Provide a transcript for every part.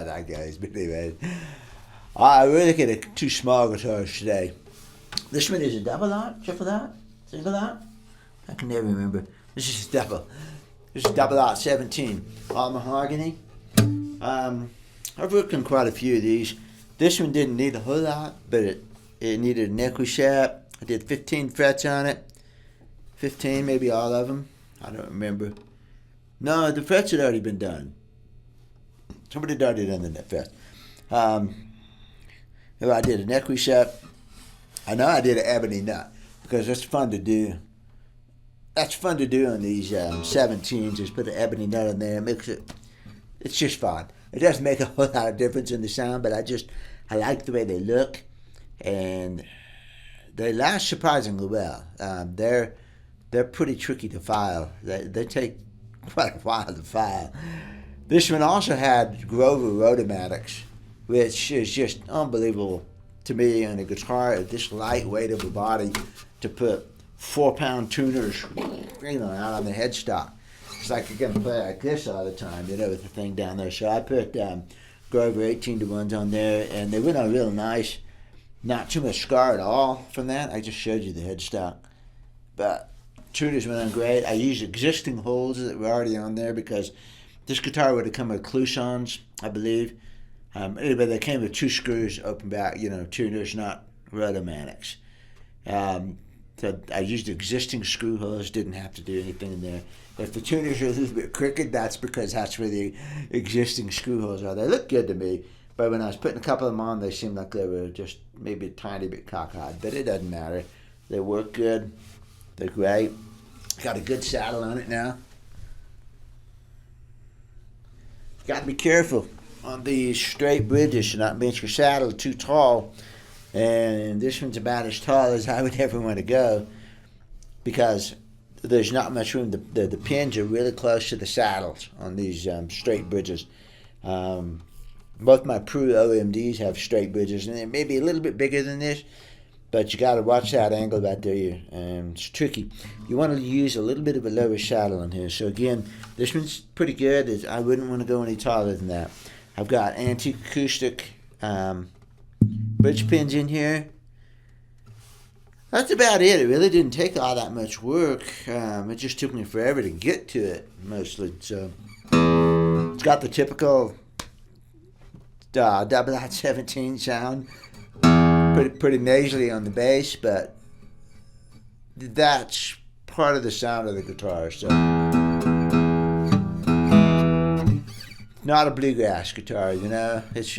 That guy's pretty bad. I really get two small guitars today. This one is a double out, triple out, single out. I can never remember. This is a double. This is double out 17, all mahogany. I've worked on quite a few of these. This one didn't need a whole lot, but it needed an equi shaft. I did 15 frets on it. 15, maybe all of them. I don't remember. No, the frets had already been done. Somebody had already done the frets. I did an equi shaft. I know I did an ebony nut because that's fun to do. That's fun to do on these 17s. Just put an ebony nut in there and mix it. It's just fun. It doesn't make a whole lot of difference in the sound, but I like the way they look, and they last surprisingly well. They're pretty tricky to file. They take quite a while to file. This one also had Grover Rotomatics, which is just unbelievable to me on a guitar at this lightweight of a body to put 4-pound tuners, out on the headstock. It's like you're gonna play like this all the time, with the thing down there. So I put Grover 18-to-1s on there, and they went on real nice. Not too much scar at all from that. I just showed you the headstock, but tuners went on great. I used existing holes that were already on there because this guitar would have come with Clousons, I believe. Anyway, they came with 2 screws, open back, tuners, not Rotomatics. So I used existing screw holes, didn't have to do anything in there. If the tuners are a little bit crooked, that's because that's where the existing screw holes are. They look good to me, but when I was putting a couple of them on, they seemed like they were just maybe a tiny bit cockeyed, but it doesn't matter. They work good. They're great. Got a good saddle on it now. Got to be careful on these straight bridges to not make your saddle too tall. And this one's about as tall as I would ever want to go because there's not much room. The pins are really close to the saddles on these straight bridges. Both my Pru OMDs have straight bridges, and they may be a little bit bigger than this, but you got to watch that angle back there. It's tricky. You want to use a little bit of a lower saddle on here. So again, this one's pretty good. I wouldn't want to go any taller than that. I've got anti-acoustic bridge pins in here. That's about it. It really didn't take all that much work. It just took me forever to get to it, mostly. So it's got the typical double out 17 sound. Pretty nasally on the bass, but that's part of the sound of the guitar. So not a bluegrass guitar, It's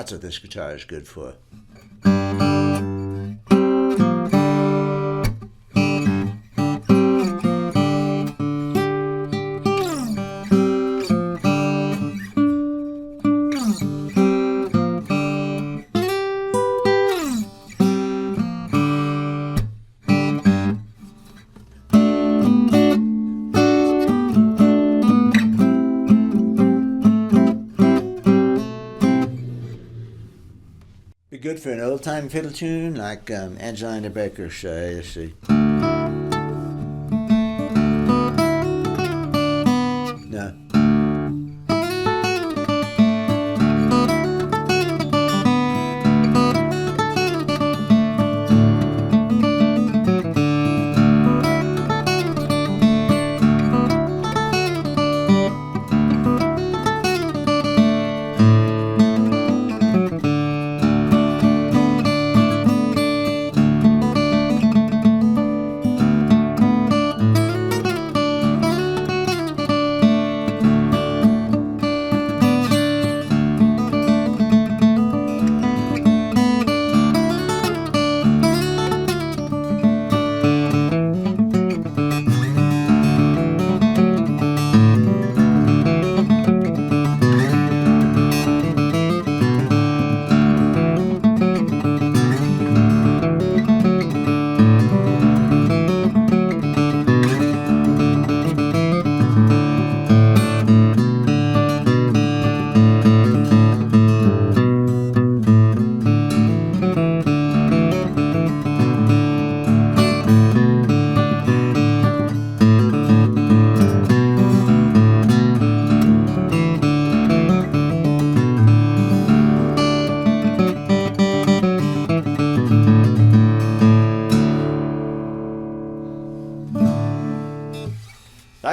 that's what this guitar is good for. Be good for an old-time fiddle tune like Angelina Baker, say. Let's see.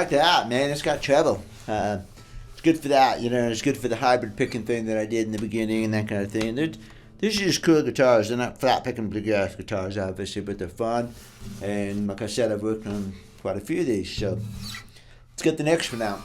like that, man. It's got treble. It's good for that, you know. It's good for the hybrid picking thing that I did in the beginning and that kind of thing. These are just cool guitars. They're not flat picking bluegrass guitars, obviously, but they're fun. And like I said, I've worked on quite a few of these. So let's get the next one out.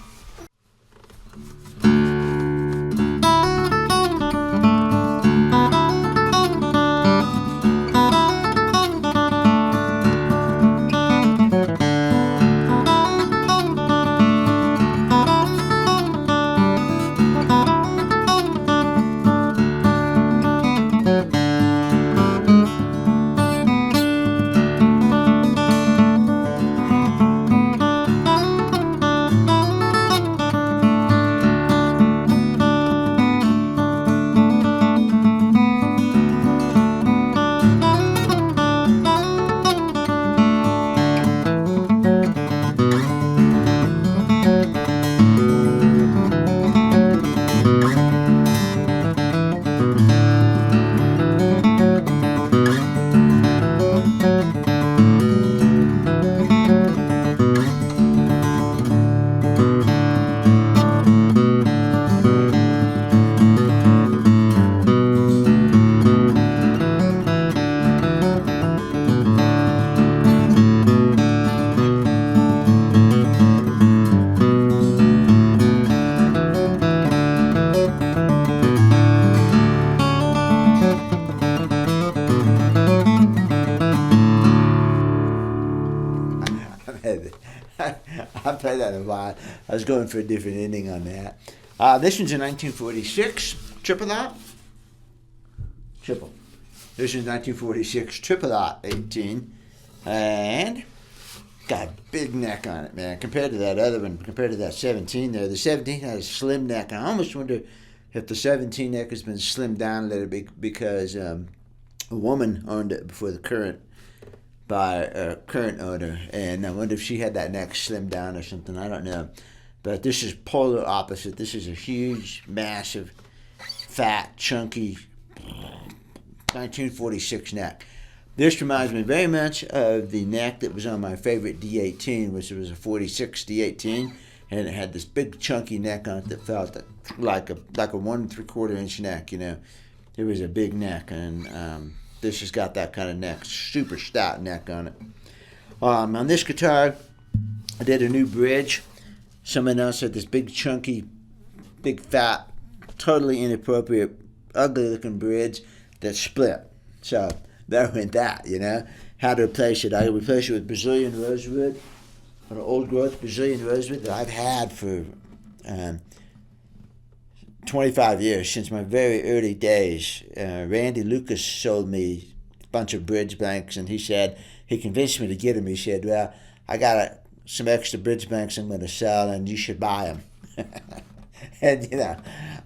I've played that a lot. I was going for a different ending on that. This one's a 1946 triple out. Triple. This is 1946 triple out 18. And got a big neck on it, man. Compared to that other one, compared to that 17 there. The 17 had a slim neck. I almost wonder if the 17 neck has been slimmed down a little bit because a woman owned it before the current owner, and I wonder if she had that neck slimmed down or something. I don't know, but this is polar opposite. This is a huge, massive, fat, chunky 1946 neck. This reminds me very much of the neck that was on my favorite D18, which was a 46 D18, and it had this big chunky neck on it that felt like a 1 3/4 inch neck. You know, it was a big neck, and this has got that kind of neck, super stout neck on it. On this guitar, I did a new bridge. Someone else had this big, chunky, big, fat, totally inappropriate, ugly-looking bridge that split. So there went that, you know. How to replace it. I replaced it with Brazilian rosewood, an old-growth Brazilian rosewood that I've had for 25 years, since my very early days. Randy Lucas sold me a bunch of bridge blanks, and he convinced me to get them. He said, well, I got some extra bridge blanks I'm going to sell, and you should buy them. And, you know,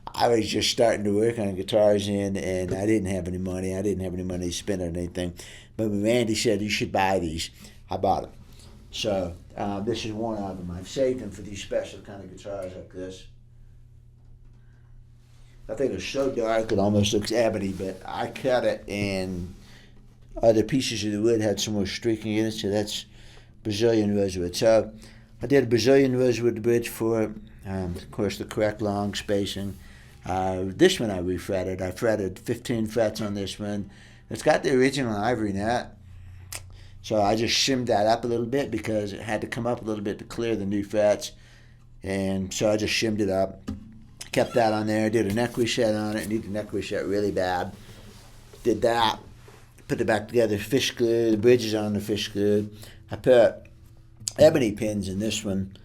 I was just starting to work on guitars and I didn't have any money. I didn't have any money to spend on anything. But when Randy said, you should buy these, I bought them. So this is one of them. I've saved them for these special kind of guitars like this. I think it's so dark it almost looks ebony, but I cut it and other pieces of the wood had some more streaking in it, so that's Brazilian rosewood. So I did a Brazilian rosewood bridge for it. Of course, the correct long spacing. This one I refretted. I fretted 15 frets on this one. It's got the original ivory net, so I just shimmed that up a little bit because it had to come up a little bit to clear the new frets, and so I just shimmed it up. Kept that on there, did a neck reset on it, needed a neck reset really bad. Did that, put it back together, fish glue, the bridge is on the fish glue. I put ebony pins in this one.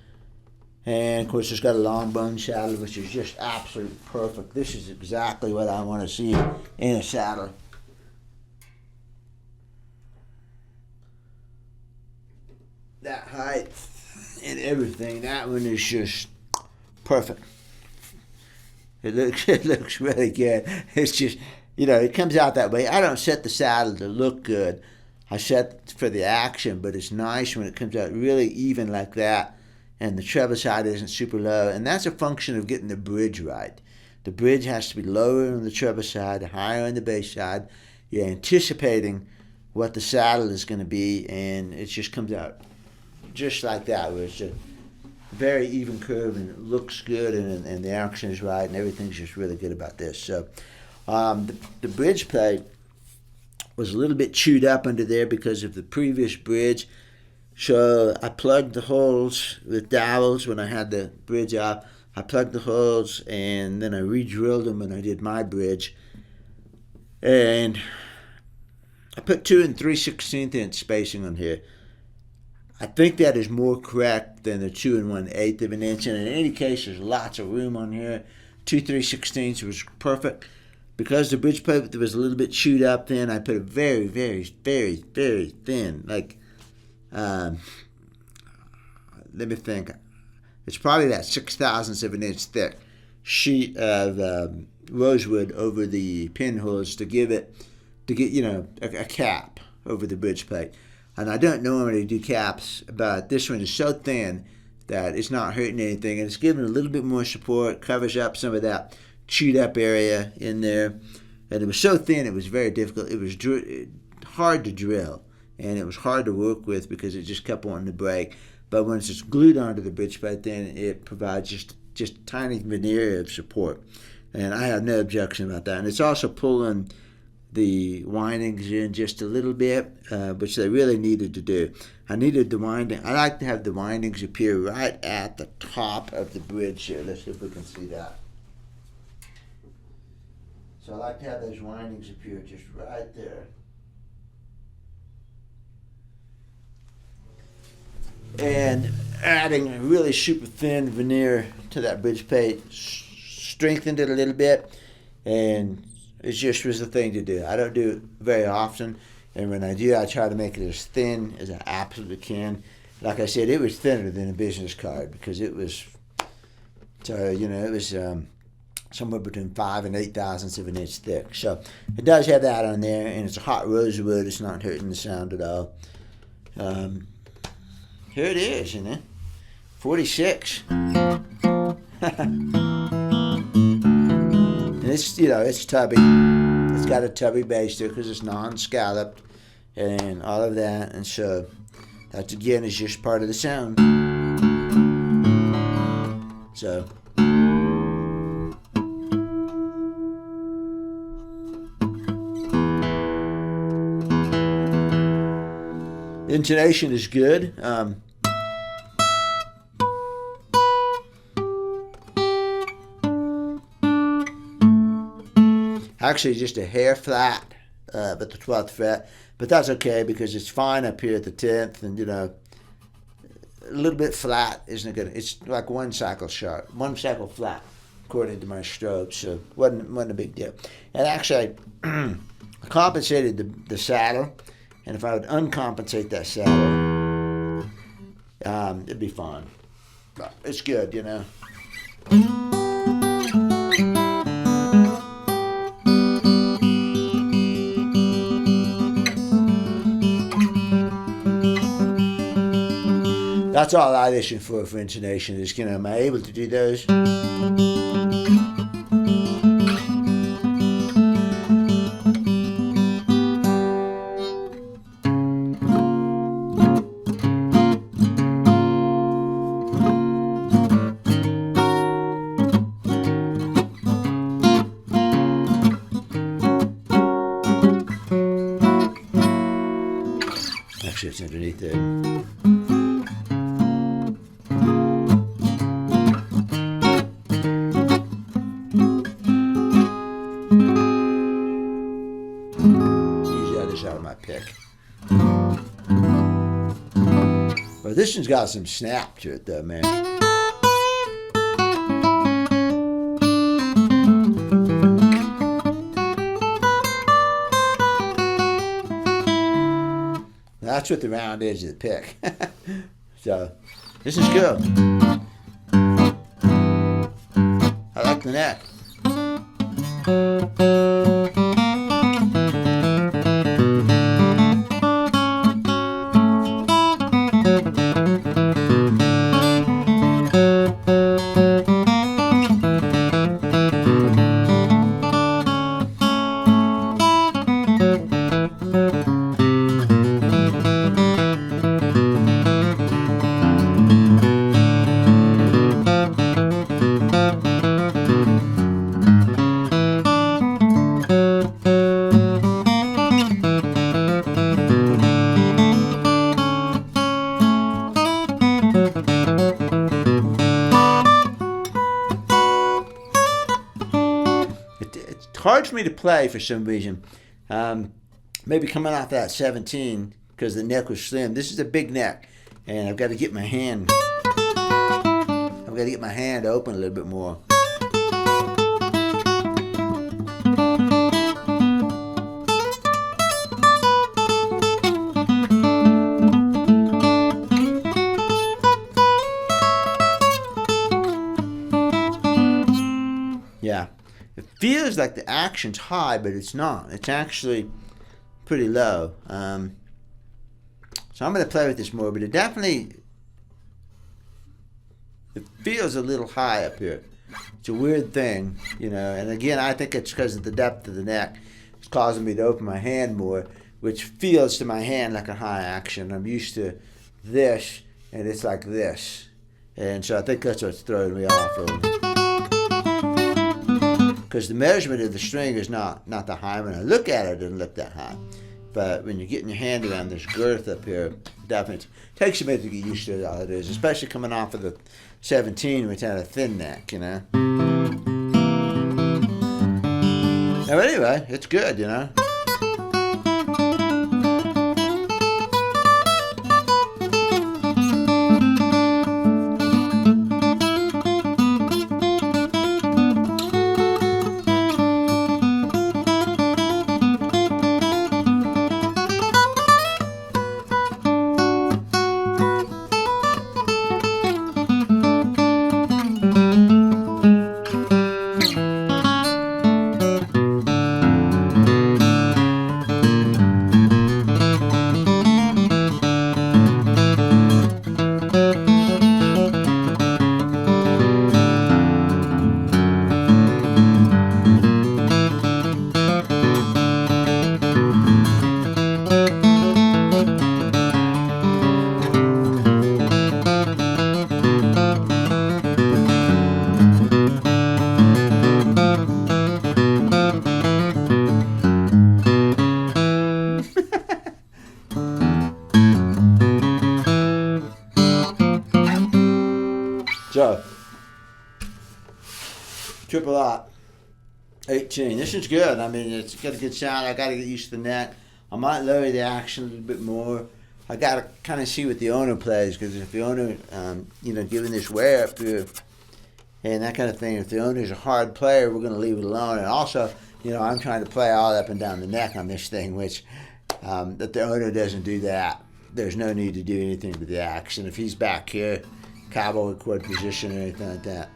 And of course it's got a long bone saddle, which is just absolutely perfect. This is exactly what I want to see in a saddle. That height and everything, that one is just perfect. It looks really good. It's just, you know, it comes out that way. I don't set the saddle to look good. I set for the action, but it's nice when it comes out really even like that, and the treble side isn't super low, and that's a function of getting the bridge right. The bridge has to be lower on the treble side, higher on the bass side. You're anticipating what the saddle is going to be, and it just comes out just like that, where it's just very even curve, and it looks good, and the action is right, and everything's just really good about this. So the bridge plate was a little bit chewed up under there because of the previous bridge. So I plugged the holes with dowels when I had the bridge up. I plugged the holes, and then I re-drilled them when I did my bridge. And I put 2 3/16 inch spacing on here. I think that is more correct than the 2 1/8 of an inch. And in any case, there's lots of room on here. 2 3/16 was perfect. Because the bridge plate was a little bit chewed up then, I put a very, very, very, very thin, like, let me think. It's probably that 6/1000 of an inch thick sheet of rosewood over the pinholes to get, a cap over the bridge plate. And I don't normally do caps, but this one is so thin that it's not hurting anything, and it's giving a little bit more support, covers up some of that chewed up area in there. And it was so thin, it was very difficult. It was hard to drill, and it was hard to work with because it just kept wanting to break. But once it's glued onto the bridge plate, then it provides just a tiny veneer of support. And I have no objection about that. And it's also pulling the windings in just a little bit, which they really needed to do. I like to have the windings appear right at the top of the bridge here. Let's see if we can see that. So I like to have those windings appear just right there. And adding a really super thin veneer to that bridge plate strengthened it a little bit, and it just was the thing to do. I don't do it very often, and when I do, I try to make it as thin as I absolutely can. Like I said, it was thinner than a business card because it was, somewhere between 5 and 8/1000 of an inch thick. So it does have that on there, and it's a hot rosewood. It's not hurting the sound at all. Here it is, 46. And it's tubby. It's got a tubby base there because it's non-scalloped and all of that. And so that, again, is just part of the sound. So intonation is good. Actually, just a hair flat at the 12th fret, but that's okay because it's fine up here at the 10th, and a little bit flat isn't good. It's like one cycle flat, according to my strobe, so wasn't a big deal. And actually, I compensated the saddle, and if I would uncompensate that saddle, it'd be fine. But it's good, That's all I listen for intonation is, am I able to do those? Actually, it's underneath there. Out of my pick. Well, this one's got some snap to it though, man. That's with the round edge of the pick. So this is good. I like the neck. hard for me to play for some reason. Maybe coming off that 17 because the neck was slim. This is a big neck, and I've got to get my hand. I've got to get my hand open a little bit more. Yeah, it feels like the action's high, but it's not. It's actually pretty low. So I'm going to play with this more, but it feels a little high up here. It's a weird thing, you know, and again, I think it's because of the depth of the neck. It's causing me to open my hand more, which feels to my hand like a high action. I'm used to this, and it's like this. And so I think that's what's throwing me off a little. Because the measurement of the string is not the high. When I look at it, it doesn't look that high. But when you're getting your hand around this girth up here, definitely takes a minute to get used to it, all it is, especially coming off of the 17, which had a thin neck, you know. Now, anyway, it's good, you know. So, triple out, 18. This is good. I mean, it's got a good sound. I got to get used to the neck. I might lower the action a little bit more. I got to kind of see what the owner plays, because if the owner, given this wear up here and that kind of thing, if the owner's a hard player, we're going to leave it alone. And also, I'm trying to play all up and down the neck on this thing, which that the owner doesn't do that. There's no need to do anything with the action. If he's back here, cowboy chord position or anything like that,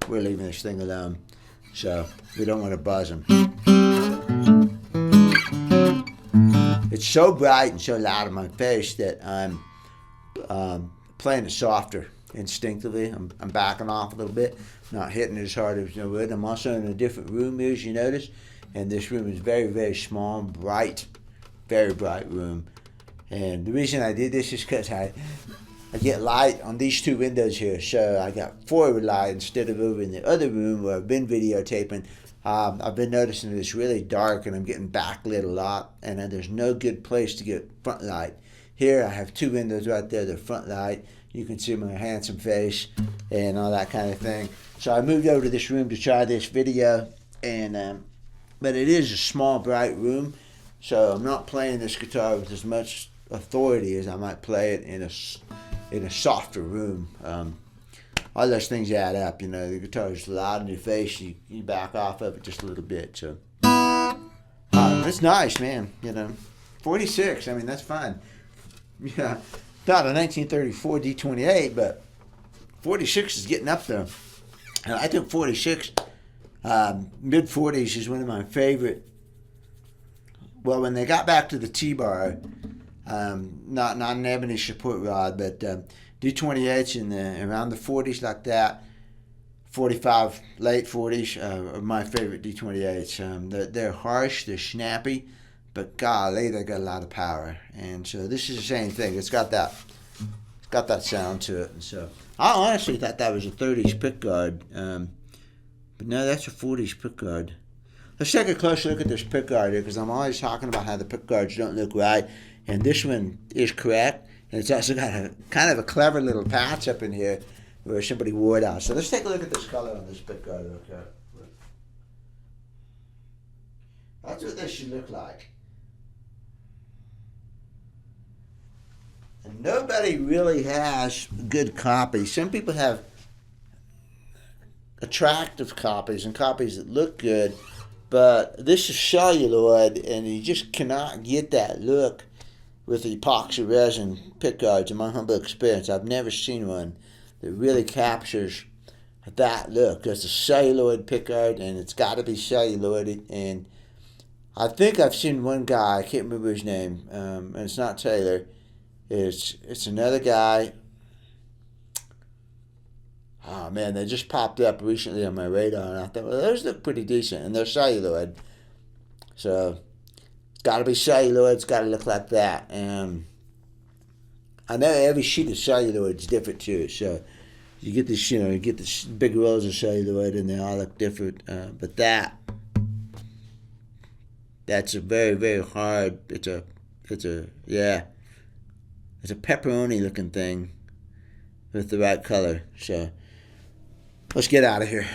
we're leaving this thing alone. So we don't want to buzz him. It's so bright and so loud in my face that I'm playing it softer instinctively. I'm backing off a little bit, not hitting as hard as I would. I'm also in a different room here, as you notice, and this room is very, very small, bright, very bright room. And the reason I did this is because I get light on these two windows here, so I got forward light instead of over in the other room where I've been videotaping. I've been noticing it's really dark and I'm getting backlit a lot, and there's no good place to get front light. Here I have two windows right there, the front light. You can see my handsome face and all that kind of thing. So I moved over to this room to try this video, and but it is a small, bright room, so I'm not playing this guitar with as much authority as I might play it in a softer room. All those things add up, the guitar is loud in your face, you back off of it just a little bit. So it's nice, man. 46, I mean, that's fine. Yeah, not a 1934 D28, but 46 is getting up there. And I think 46, mid 40s is one of my favorite. Well, when they got back to the T-bar, not an ebony support rod, but D28s in around the 40s like that, 45, late 40s are my favorite D28s. They're harsh, they're snappy, but golly, they got a lot of power. And so this is the same thing. It's got that sound to it. And so I honestly thought that was a 30s pickguard, but no, that's a 40s pickguard. Let's take a close look at this pickguard here, because I'm always talking about how the pickguards don't look right. And this one is correct, and it's also got a kind of a clever little patch up in here where somebody wore it out. So let's take a look at this color on this pickguard. Okay. That's what this should look like. And nobody really has good copies. Some people have attractive copies and copies that look good, but this is celluloid, and you just cannot get that look with the epoxy resin pickguards. In my humble experience, I've never seen one that really captures that look. It's a celluloid pickguard, and it's got to be celluloid. And I think I've seen one guy, I can't remember his name, and it's not Taylor. It's another guy. Oh man, they just popped up recently on my radar, and I thought, well, those look pretty decent, and they're celluloid. So it's got to be celluloid. It's got to look like that. And I know every sheet of celluloid is different too. So you get this, you get this big rolls of celluloid, and they all look different. But that's a very, very hard. It's a pepperoni looking thing with the right color. So let's get out of here.